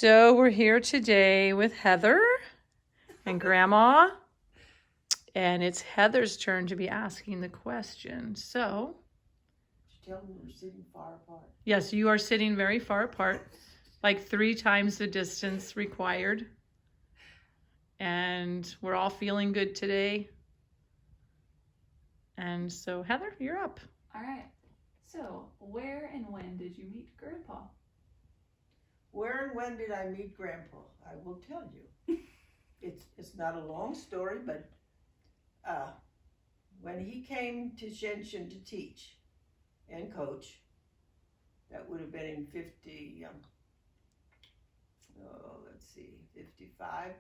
So we're here today with Heather and Grandma, and it's Heather's turn to be asking the question. So, Tell me we're sitting far apart. yes, you are sitting very far apart, like 3 times the distance required. And we're all feeling good today. And so, Heather, you're up. All right. So, where and when did you meet Grandpa? Where and when did I meet Grandpa? I will tell you. It's not a long story, but when he came to Shenzhen to teach and coach, that would have been in 55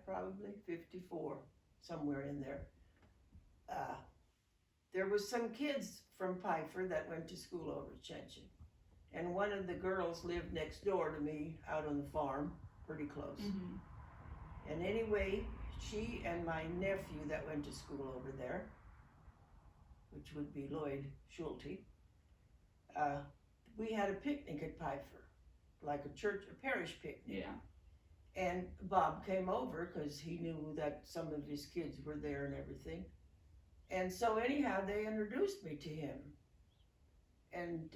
probably, 54, somewhere in there. There was some kids from Pfeiffer that went to school over at Shenzhen. And one of the girls lived next door to me out on the farm, pretty close. Mm-hmm. And anyway, she and my nephew that went to school over there, which would be Lloyd Schulte, we had a picnic at Pfeiffer, like a parish picnic. Yeah. And Bob came over because he knew that some of his kids were there and everything. And so anyhow, they introduced me to him. And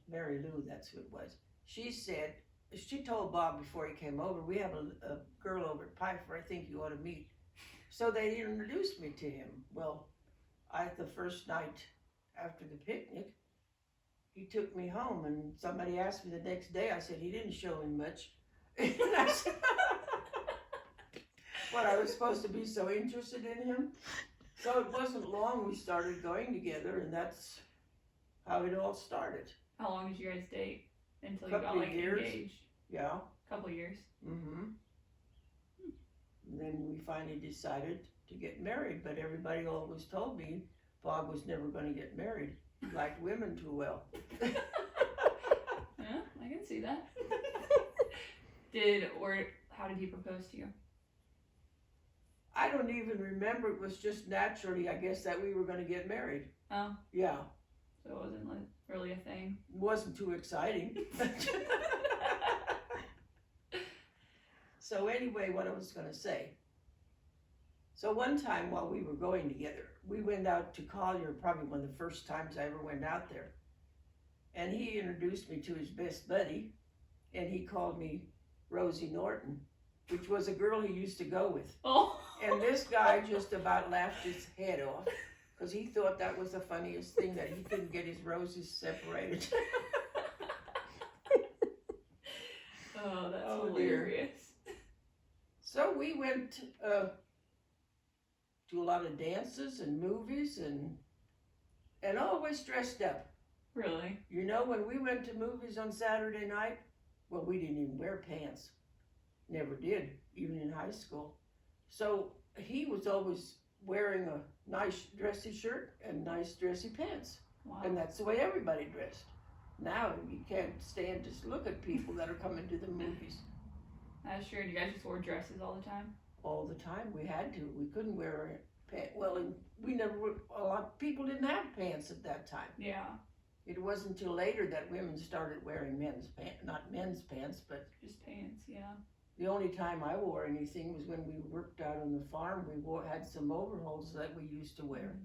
Mary Lou, that's who it was. She told Bob before he came over, we have a girl over at Pfeiffer, I think you ought to meet. So they introduced me to him. Well, the first night after the picnic, he took me home, and somebody asked me the next day, I said, he didn't show me much. And I said, what, I was supposed to be so interested in him? So it wasn't long we started going together, and that's how it all started. How long did you guys date until you Couple got of years. engaged? Yeah. Couple years. Mm-hmm. And then we finally decided to get married, but everybody always told me Bob was never going to get married. He liked women too well. Yeah, I can see that. How did he propose to you? I don't even remember. It was just naturally, I guess, that we were going to get married. Oh. Yeah. So it wasn't really a thing. It wasn't too exciting. So anyway, what I was going to say. So one time while we were going together, we went out to Collier, probably one of the first times I ever went out there. And he introduced me to his best buddy, and he called me Rosie Norton, which was a girl he used to go with. Oh. And this guy just about laughed his head off because he thought that was the funniest thing, that he couldn't get his roses separated. Oh, that's hilarious. So we went to a lot of dances and movies and always dressed up. Really? You know, when we went to movies on Saturday night, well, we didn't even wear pants. Never did, even in high school. So he was always wearing a nice dressy shirt and nice dressy pants. Wow. And that's the way everybody dressed. Now you can't stand to look at people that are coming to the movies. That's true. You guys just wore dresses all the time? All the time. We had to. We couldn't wear pants. Well, and a lot of people didn't have pants at that time. Yeah. It wasn't until later that women started wearing men's pants, not men's pants, but just pants, yeah. The only time I wore anything was when we worked out on the farm. We had some overalls that we used to wear,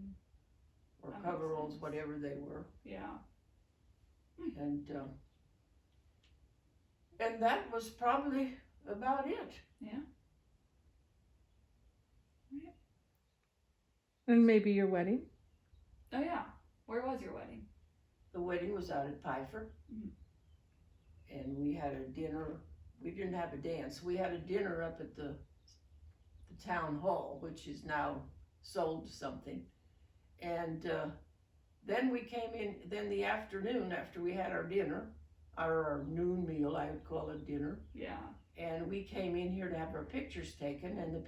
or That coveralls, makes sense. whatever they were. Yeah. And that was probably about it. Yeah. And maybe your wedding. Oh yeah. Where was your wedding? The wedding was out at Pfeiffer, and we had a dinner. We didn't have a dance. We had a dinner up at the town hall, which is now sold to something. And then we came in, then the afternoon after we had our dinner, our noon meal, I would call it dinner. Yeah. And we came in here to have our pictures taken, and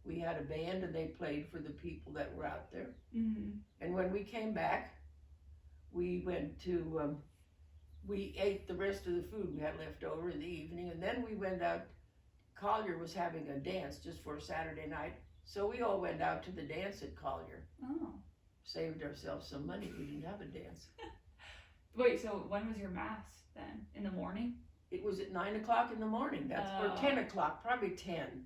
we had a band, and they played for the people that were out there. Mm-hmm. And when we came back, we went to, we ate the rest of the food we had left over in the evening, and then we went out. Collier was having a dance just for Saturday night, so we all went out to the dance at Collier. Oh. Saved ourselves some money. We didn't have a dance. Wait, so when was your mass? then? In the morning? It was at 9 o'clock in the morning, or Oh. 10 o'clock, probably 10.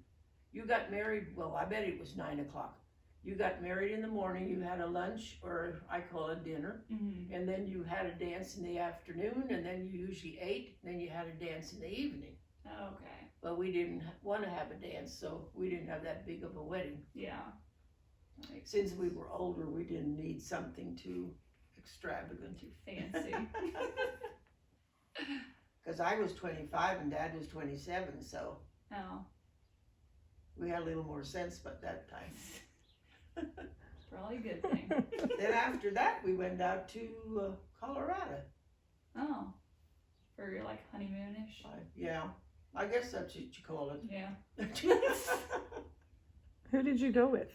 You got married, well, I bet it was 9 o'clock. You got married in the morning, you had a lunch, or I call it dinner, Mm-hmm. and then you had a dance in the afternoon, and then you usually ate, and then you had a dance in the evening. Okay. But we didn't want to have a dance, so we didn't have that big of a wedding. Yeah. That makes Since we were older, we didn't need something too extravagant. fancy. Because I was 25 and Dad was 27, so Oh, we had a little more sense by that time. probably a good thing. Then after that, we went out to Colorado. Oh, for your like honeymoonish. Yeah, I guess that's what you call it. Yeah. Who did you go with?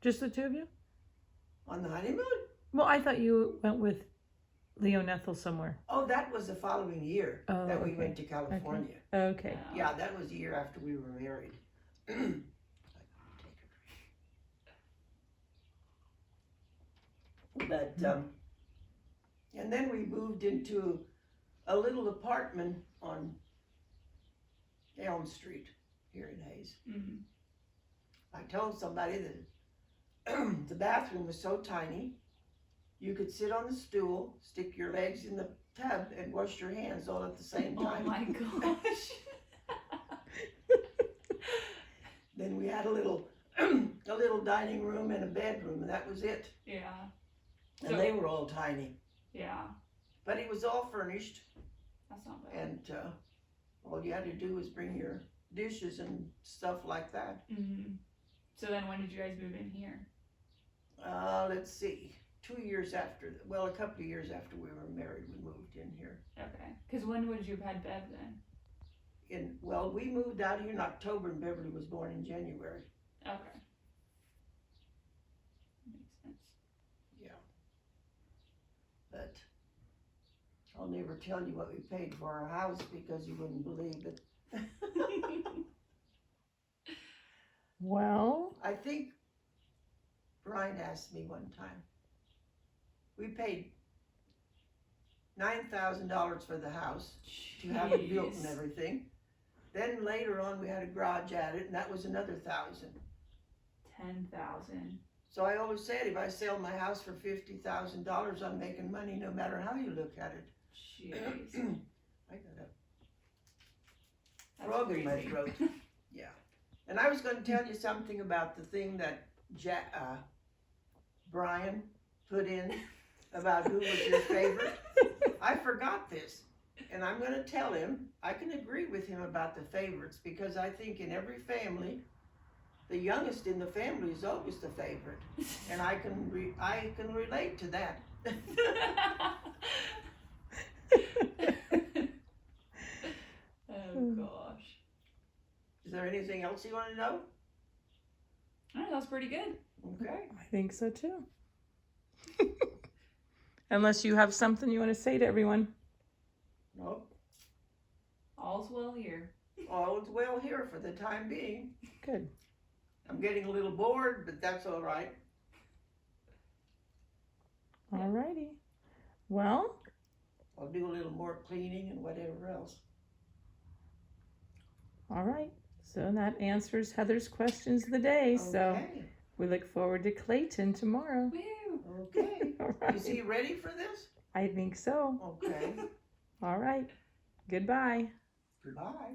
Just the two of you? On the honeymoon? Well, I thought you went with Leo and Ethel somewhere. Oh, that was the following year Oh, that we okay. went to California. Okay. Oh. Yeah, that was the year after we were married. But, and then we moved into a little apartment on Elm Street here in Hayes. Mm-hmm. I told somebody that the bathroom was so tiny, you could sit on the stool, stick your legs in the tub, and wash your hands all at the same Oh time. my gosh. Then we had a little dining room and a bedroom, and that was it. Yeah. And So- they were all tiny, Yeah. but it was all furnished, That's not bad. and all you had to do was bring your dishes and stuff like that. Mm-hmm. So then when did you guys move in here? Let's see, 2 years after, well, a couple of years after we were married, we moved in here. Okay. Because when would you have had Bev then? Well, we moved out here in October, and Beverly was born in January. Okay. Makes sense. But I'll never tell you what we paid for our house because you wouldn't believe it. Well, I think Brian asked me one time. We paid $9,000 for the house to have it built and Jeez. everything. Then later on, we had a garage added, and that was another $1,000. 10,000. So I always said, if I sell my house for $50,000, I'm making money no matter how you look at it. Jeez. I got a That's frog in my crazy. throat. Yeah. And I was going to tell you something about the thing that Brian put in about who was your favorite. I forgot this. And I'm going to tell him, I can agree with him about the favorites because I think in every family, the youngest in the family is always the favorite. And I can relate to that. Oh gosh. Is there anything else you want to know? I think that's pretty good. Okay. I think so too. Unless you have something you want to say to everyone. Nope. All's well here. All is well here for the time being. Good. I'm getting a little bored, but that's all right. Alrighty. Well, I'll do a little more cleaning and whatever else. all right. So that answers Heather's questions of the day. So Okay. we look forward to Clayton tomorrow. Woo! Okay. All Is he right. ready for this? I think so. Okay. All right. Goodbye. Goodbye.